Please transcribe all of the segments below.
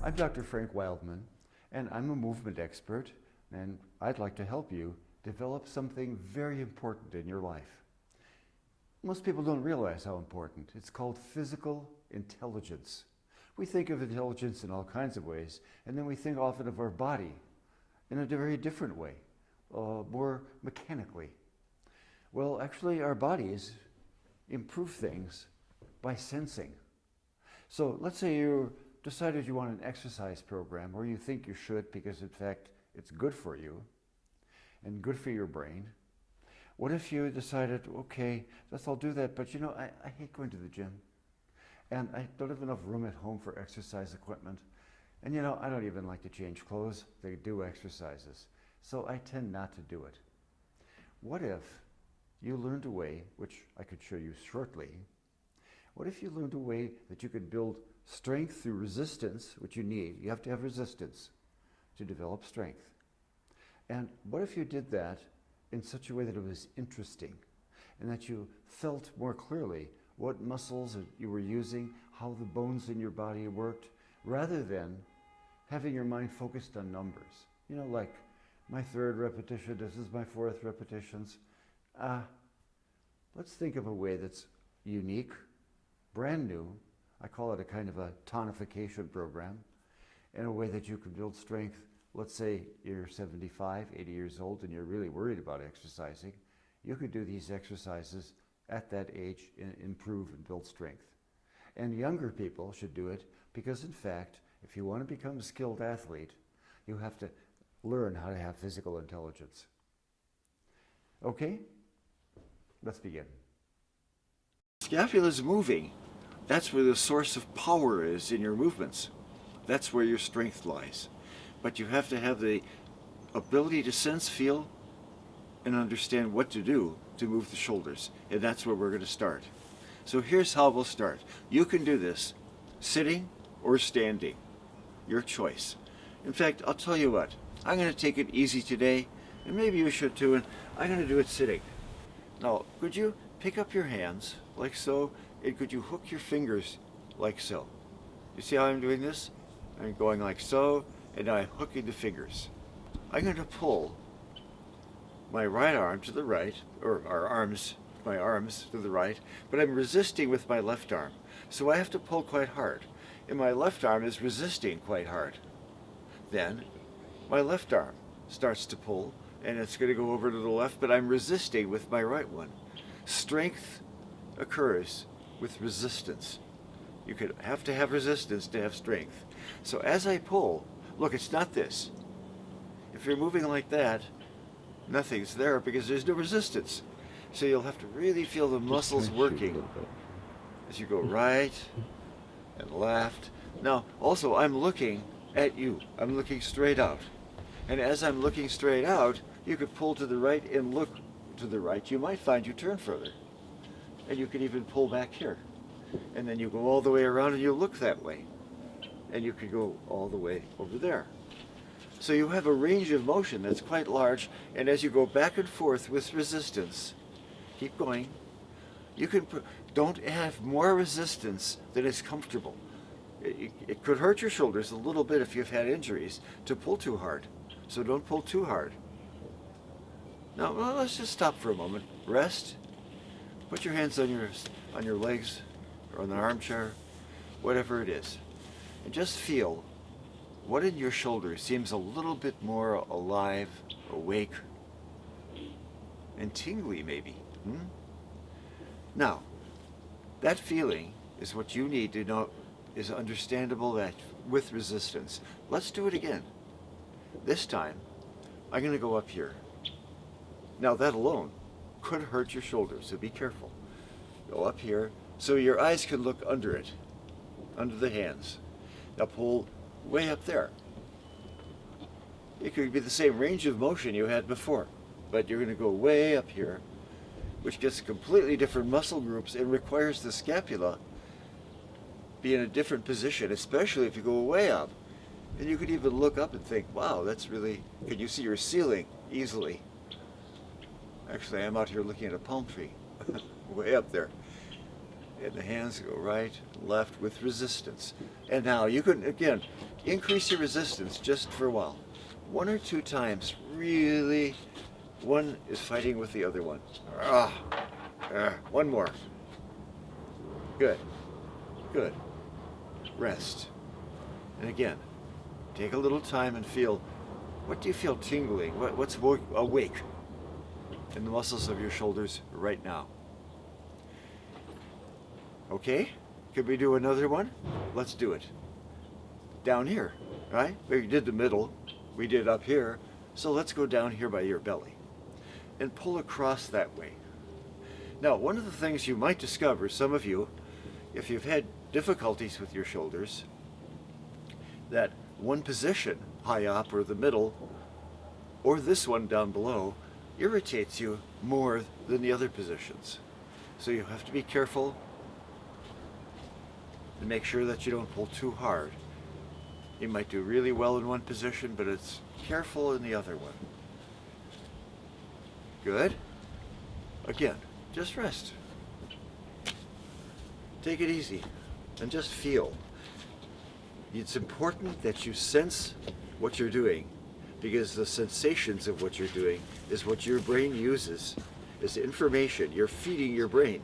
I'm Dr. Frank Wildman, and I'm a movement expert, and I'd like to help you develop something very important in your life. Most people don't realize how important. It's called physical intelligence. We think of intelligence in all kinds of ways, and then we think often of our body in a very different way, more mechanically. Well, actually, our bodies improve things by sensing. So let's say you decided you want an exercise program, or you think you should because in fact it's good for you and good for your brain. What if you decided, okay, I'll do that, but you know, I hate going to the gym, and I don't have enough room at home for exercise equipment, and you know, I don't even like to change clothes. They do exercises, so I tend not to do it. What if you learned a way, which I could show you shortly, what if you learned a way that you could build strength through resistance, which you need? You have to have resistance to develop strength. And what if you did that in such a way that it was interesting and that you felt more clearly what muscles you were using, how the bones in your body worked, rather than having your mind focused on numbers? You know, like my third repetition, this is my fourth repetitions. Let's think of a way that's unique, brand new. I call it a kind of a tonification program, in a way that you can build strength. Let's say you're 75, 80 years old and you're really worried about exercising. You could do these exercises at that age and improve and build strength. And younger people should do it because, in fact, if you want to become a skilled athlete, you have to learn how to have physical intelligence. Okay? Let's begin. Scapula is moving. That's where the source of power is in your movements. That's where your strength lies. But you have to have the ability to sense, feel, and understand what to do to move the shoulders. And that's where we're going to start. So here's how we'll start. You can do this sitting or standing. Your choice. In fact, I'll tell you what. I'm going to take it easy today, and maybe you should too, and I'm going to do it sitting. Now, could you pick up your hands like so, and could you hook your fingers like so? You see how I'm doing this? I'm going like so, and now I'm hooking the fingers. I'm going to pull my right arm to the right, or my arms to the right, but I'm resisting with my left arm. So I have to pull quite hard, and my left arm is resisting quite hard. Then my left arm starts to pull, and it's going to go over to the left, but I'm resisting with my right one. Strength occurs with resistance. You could have to have resistance to have strength. So as I pull, look, it's not this. If you're moving like that, nothing's there because there's no resistance. So you'll have to really feel the muscles working as you go right and left. Now, also, I'm looking at you. I'm looking straight out. And as I'm looking straight out, you could pull to the right and look to the right. You might find you turn further. And you can even pull back here. And then you go all the way around and you look that way. And you could go all the way over there. So you have a range of motion that's quite large, and as you go back and forth with resistance, keep going. You can don't have more resistance than is comfortable. It could hurt your shoulders a little bit if you've had injuries to pull too hard. So don't pull too hard. Now let's just stop for a moment. Rest. Put your hands on your legs or on the armchair, whatever it is, and just feel what in your shoulders seems a little bit more alive, awake, and tingly maybe. Now, that feeling is what you need to know is understandable that with resistance. Let's do it again. This time, I'm going to go up here. Now that alone could hurt your shoulders, so be careful. Go up here so your eyes can look under it, under the hands. Now pull way up there. It could be the same range of motion you had before, but you're going to go way up here, which gets completely different muscle groups and requires the scapula be in a different position, especially if you go way up. And you could even look up and think, wow, that's really, can you see your ceiling easily? Actually, I'm out here looking at a palm tree, way up there. and the hands go right, left with resistance. And now you can, again, increase your resistance just for a while. 1 or 2 times, really, one is fighting with the other one. One more. Good, good. Rest. And again, take a little time and feel, what do you feel tingling? What's awake in the muscles of your shoulders right now? Okay, could we do another one? Let's do it. Down here, right? We did the middle, we did up here, so let's go down here by your belly and pull across that way. Now, one of the things you might discover, some of you, if you've had difficulties with your shoulders, that one position, high up or the middle, or this one down below, irritates you more than the other positions. So you have to be careful and make sure that you don't pull too hard. You might do really well in one position, but it's careful in the other one. Good. Again, just rest. Take it easy and just feel. It's important that you sense what you're doing, because the sensations of what you're doing is what your brain uses as information. You're feeding your brain,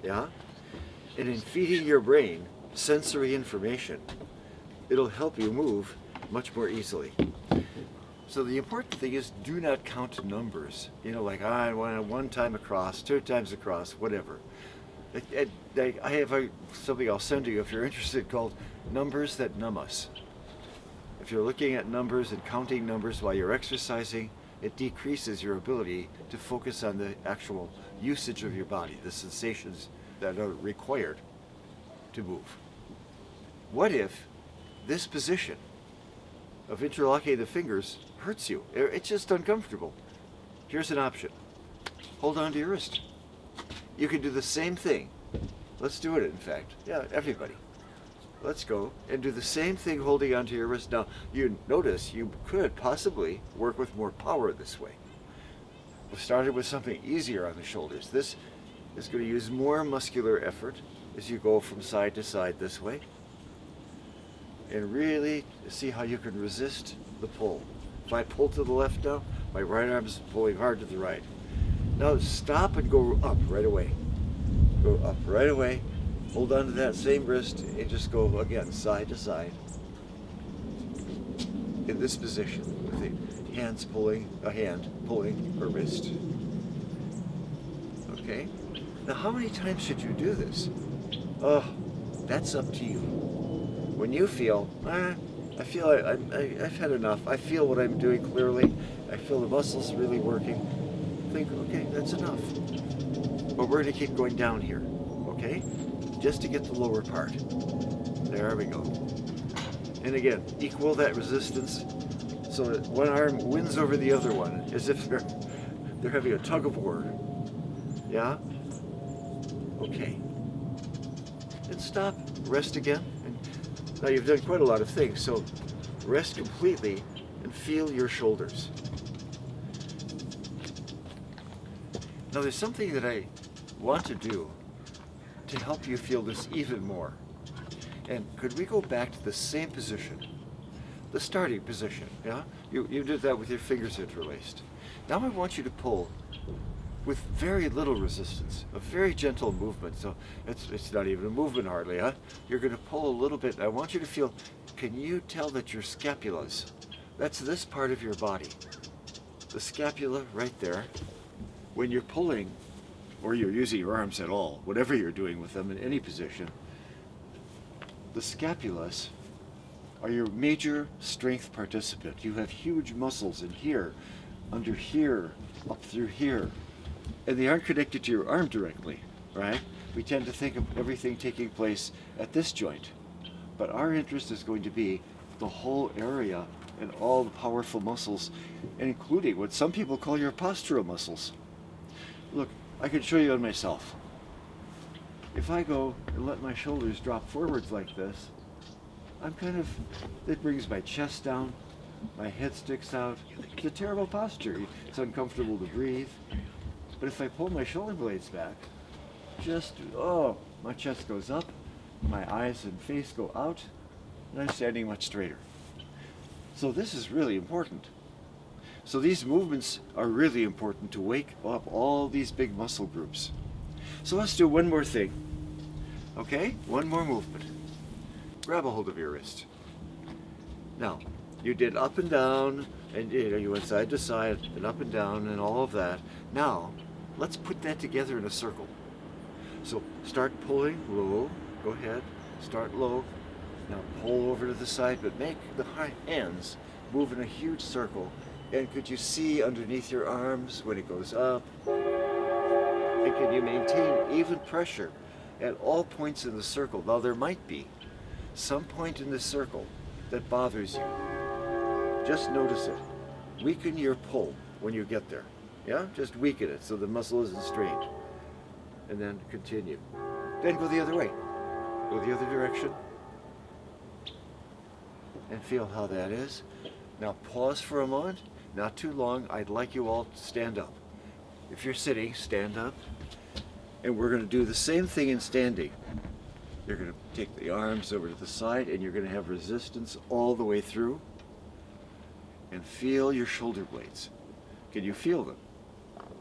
yeah? And in feeding your brain sensory information, it'll help you move much more easily. So the important thing is, do not count numbers. You know, like I went 1 time across, 2 times across, whatever. I have something I'll send to you if you're interested, called Numbers That Numb Us. If you're looking at numbers and counting numbers while you're exercising, it decreases your ability to focus on the actual usage of your body, the sensations that are required to move. What if this position of interlocking the fingers hurts you? It's just uncomfortable. Here's an option. Hold on to your wrist. You can do the same thing. Let's do it, in fact. Yeah, everybody. Let's go and do the same thing holding onto your wrist. Now, you notice you could possibly work with more power this way. We started with something easier on the shoulders. This is going to use more muscular effort as you go from side to side this way. And really see how you can resist the pull. If I pull to the left now, my right arm is pulling hard to the right. Now stop and go up right away. Go up right away. Hold on to that same wrist and just go again, side to side. In this position, with the hands pulling, a hand pulling a wrist. Okay? Now how many times should you do this? Oh, that's up to you. When you feel, I feel I've had enough. I feel what I'm doing clearly. I feel the muscles really working. Think, okay, that's enough. But we're going to keep going down here, okay? Just to get the lower part. There we go. And again, equal that resistance so that one arm wins over the other one, as if they're having a tug of war. Yeah? Okay. And stop, rest again. And now you've done quite a lot of things, so rest completely and feel your shoulders. Now there's something that I want to do to help you feel this even more. And could we go back to the same position? The starting position, yeah? You did that with your fingers interlaced. Now I want you to pull with very little resistance, a very gentle movement. So it's not even a movement hardly, huh? You're going to pull a little bit. I want you to feel, can you tell that your scapulas, that's this part of your body, the scapula right there, when you're pulling, or you're using your arms at all, whatever you're doing with them in any position, the scapulas are your major strength participant. You have huge muscles in here, under here, up through here, and they aren't connected to your arm directly, right? We tend to think of everything taking place at this joint, but our interest is going to be the whole area and all the powerful muscles, and including what some people call your postural muscles. Look, I can show you on myself. If I go and let my shoulders drop forwards like this, it brings my chest down, my head sticks out. It's a terrible posture. It's uncomfortable to breathe. But if I pull my shoulder blades back, my chest goes up, my eyes and face go out, and I'm standing much straighter. So this is really important. So these movements are really important to wake up all these big muscle groups. So let's do one more thing. Okay, one more movement. Grab a hold of your wrist. Now, you did up and down, and you went side to side, and up and down, and all of that. Now, let's put that together in a circle. So start pulling low, go ahead, start low. Now pull over to the side, but make the hands move in a huge circle. And could you see underneath your arms when it goes up? And can you maintain even pressure at all points in the circle? Now there might be some point in the circle that bothers you. Just notice it. Weaken your pull when you get there. Yeah? Just weaken it so the muscle isn't strained. And then continue. Then go the other way. Go the other direction. And feel how that is. Now pause for a moment. Not too long. I'd like you all to stand up. If you're sitting, stand up. And we're going to do the same thing in standing. You're going to take the arms over to the side and you're going to have resistance all the way through. And feel your shoulder blades. Can you feel them?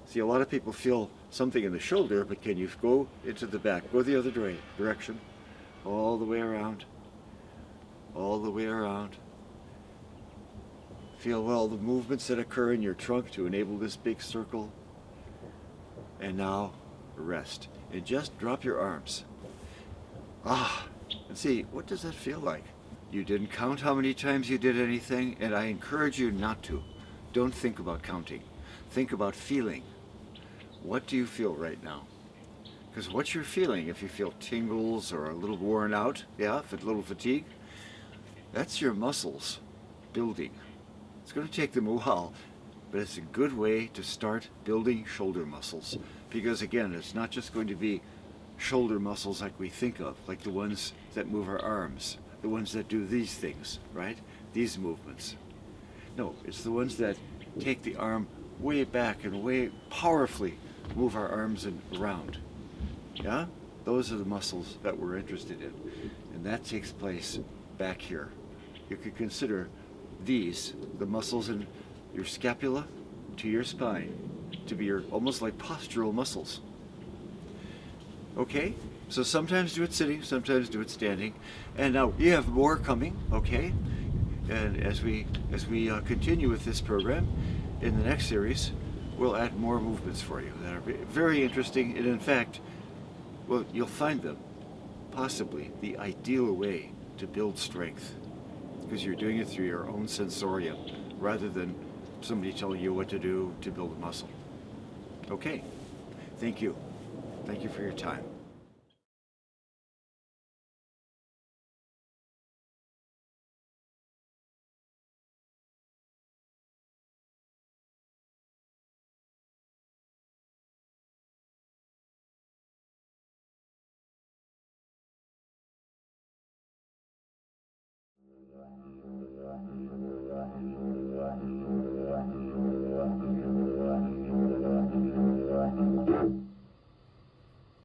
See, a lot of people feel something in the shoulder, but can you go into the back? Go the other direction. All the way around. All the way around. Feel all the movements that occur in your trunk to enable this big circle. And now rest. And just drop your arms. And see, what does that feel like? You didn't count how many times you did anything, and I encourage you not to. Don't think about counting. Think about feeling. What do you feel right now? Because what you're feeling, if you feel tingles or a little worn out, yeah, a little fatigue, that's your muscles building. It's going to take them a while, but it's a good way to start building shoulder muscles. Because again, it's not just going to be shoulder muscles like we think of, like the ones that move our arms, the ones that do these things, right? These movements. No, it's the ones that take the arm way back and way powerfully move our arms around. Yeah? Those are the muscles that we're interested in. And that takes place back here. You could consider these, the muscles in your scapula to your spine, to be your almost like postural muscles. Okay? So sometimes do it sitting, sometimes do it standing. And now you have more coming, okay? And as we continue with this program, in the next series, we'll add more movements for you that are very interesting, and in fact, well, you'll find them possibly the ideal way to build strength, because you're doing it through your own sensorium rather than somebody telling you what to do to build a muscle. Okay, thank you. Thank you for your time.